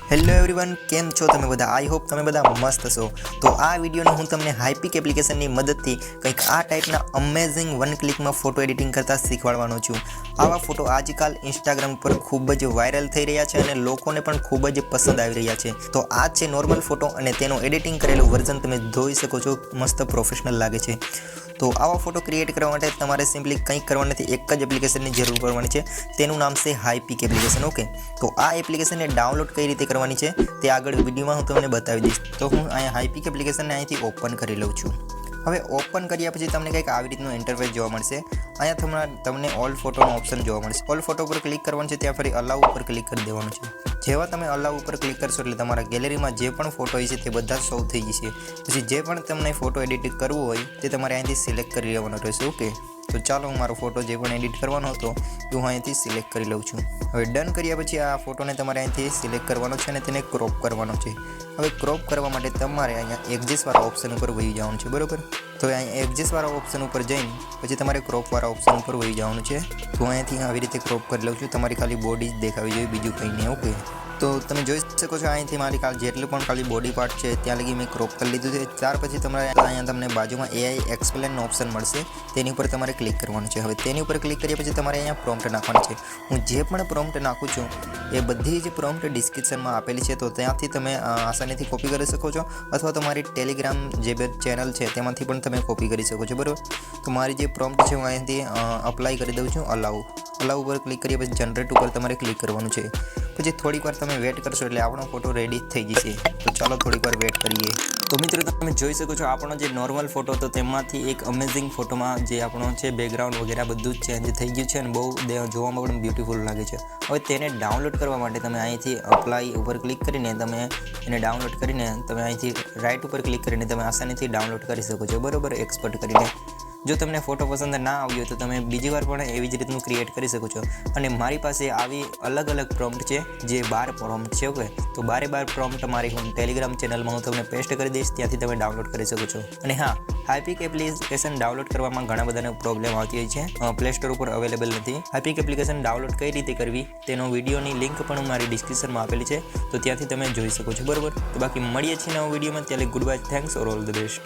Hello everyone, કેમ છો તમે બધા? આઈ હોપ તમે બધા મસ્ત હશો. તો આ વિડીયોને હું તમને હાઈપિક એપ્લિકેશનની મદદથી કંઈક આ ટાઈપના અમેઝિંગ વન ક્લિકમાં ફોટો એડિટિંગ કરતાં શીખવાડવાનો છું. આવા ફોટો આજકાલ ઇન્સ્ટાગ્રામ પર ખૂબ જ વાયરલ થઈ રહ્યા છે અને લોકોને પણ ખૂબ જ પસંદ આવી રહ્યા છે. તો આ છે નોર્મલ ફોટો અને તેનો એડિટિંગ કરેલું વર્ઝન તમે જોઈ શકો છો. મસ્ત પ્રોફેશનલ લાગે છે. તો આવા ફોટો ક્રિએટ કરવા માટે તમારે સિમ્પલી કંઈક કરવાનું નથી, એક જ એપ્લિકેશનની જરૂર પડવાની છે. તેનું નામ છે હાઈપિક એપ્લિકેશન. ઓકે, તો આ એપ્લિકેશનને ડાઉનલોડ કઈ રીતે કરવાની છે તે આગળ વિડીયોમાં હું તમને બતાવી દઈશ. તો હું અહીંયા હાઈપિક એપ્લિકેશનને અહીંથી ઓપન કરી લઉં છું. હવે ઓપન કર્યા પછી તમને કંઈક આવી રીતનું ઇન્ટરફેસ જોવા મળશે. અહીંયા તમને ઓલ ફોટોનો ઓપ્શન જોવા મળશે. ઓલ ફોટો ઉપર ક્લિક કરવાનું છે, ત્યાં ફરી અલાઉ ઉપર ક્લિક કરી દેવાનું છે. જેવા તમે અલાઉ ઉપર ક્લિક કરશો એટલે તમારા ગેલેરીમાં જે પણ ફોટો હોય છે તે બધા શો થઈ જશે. પછી જે પણ તમને ફોટો એડિટ કરવો હોય તે તમારે અહીંથી સિલેક્ટ કરી લેવાનો રહેશે. ઓકે, તો ચાલો હું મારો ફોટો જે પણ એડિટ કરવાનો હતો એ હું અહીંથી સિલેક્ટ કરી લઉં છું. હવે ડન કર્યા પછી આ ફોટોને તમારે અહીંથી સિલેક્ટ કરવાનો છે અને તેને ક્રોપ કરવાનો છે. હવે ક્રોપ કરવા માટે તમારે અહીંયા એક્ઝિસ્ટવાળા ઓપ્શન ઉપર વહી જવાનું છે, બરાબર? તો અહીંયા એક્ઝિસ્ટવાળા ઓપ્શન ઉપર જઈને પછી તમારે ક્રોપવાળા ઓપ્શન ઉપર વહી જવાનું છે. તો અહીંયાથી આવી રીતે ક્રોપ કરી લઉં છું. તમારી ખાલી બોડી જ દેખાવી જોઈએ, બીજું કંઈ નહીં. ઓકે, તો તમે જોઈ શકો છો અહીંથી મારી જેટલું પણ ખાલી બોડી પાર્ટ છે ત્યાં લગી મેં ક્રોપ કરી લીધું છે. ત્યાર પછી તમારે અહીંયા તમને બાજુમાં એઆઈ એક્સપ્લેનનો ઓપ્શન મળશે, તેની ઉપર તમારે ક્લિક કરવાનું છે. હવે તેની ઉપર ક્લિક કર્યા પછી તમારે અહીંયા પ્રોમ્પ્ટ નાખવાની છે. હું જે પણ પ્રોમ્પ્ટ નાખું છું એ બધી જ પ્રોમ્પ્ટ ડિસ્ક્રિપ્શનમાં આપેલી છે, તો ત્યાંથી તમે આસાનીથી કોપી કરી શકો છો, અથવા તો મારી ટેલિગ્રામ જે બે ચેનલ છે તેમાંથી પણ તમે કોપી કરી શકો છો, બરાબર? તો મારી જે પ્રોમ્પ્ટ છે હું અહીંયાથી અપ્લાય કરી દઉં છું. અલાઉ ઉપર ક્લિક કર્યા પછી જનરેટ ઉપર તમારે ક્લિક કરવાનું છે. પછી થોડીક વાર તમે વેટ કરશો એટલે આપણો ફોટો રેડી થઈ જશે. તો ચાલો થોડીક વાર વેટ કરીએ. તો મિત્રો, તમે જોઈ શકો છો આપણો જે નોર્મલ ફોટો હતો તેમાંથી એક અમેઝિંગ ફોટોમાં જે આપણો છે બેકગ્રાઉન્ડ વગેરે બધું જ ચેન્જ થઈ ગયું છે અને બહુ જોવામાં પણ બ્યુટીફુલ લાગે છે. હવે તેને ડાઉનલોડ કરવા માટે તમે અહીંથી અપ્લાય ઉપર ક્લિક કરીને તમે એને ડાઉનલોડ કરીને તમે અહીંથી રાઇટ ઉપર ક્લિક કરીને તમે આસાનીથી ડાઉનલોડ કરી શકો છો, બરાબર? એક્સપોર્ટ કરીને. જો તમને ફોટો પસંદ ના આવ્યો તો તમે બીજી વાર પણ એવી જ રીતનું ક્રિએટ કરી શકો છો. અને મારી પાસે આવી અલગ અલગ પ્રોમ્પ્ટ છે, જે 12 પ્રોમ્પ્ટ છે. ઓકે, તો 12 પ્રોમ્પ્ટ મારી હું ટેલિગ્રામ ચેનલમાં હું તમને પેસ્ટ કરી દઈશ, ત્યાંથી તમે ડાઉનલોડ કરી શકો છો. અને હા, હાઈપિક એપ્લિકેશન ડાઉનલોડ કરવામાં ઘણા બધાને પ્રોબ્લેમ આવતી હોય છે. પ્લે સ્ટોર ઉપર અવેલેબલ નથી. હાઈપિક એપ્લિકેશન ડાઉનલોડ કઈ રીતે કરવી તેનો વિડીયોની લિંક પણ મારી ડિસ્ક્રિપ્શનમાં આપેલી છે, તો ત્યાંથી તમે જોઈ શકો છો, બરાબર? તો બાકી મળીએ છીએ નવા વિડીયોમાં. ત્યારે good bye, thanks or all the best.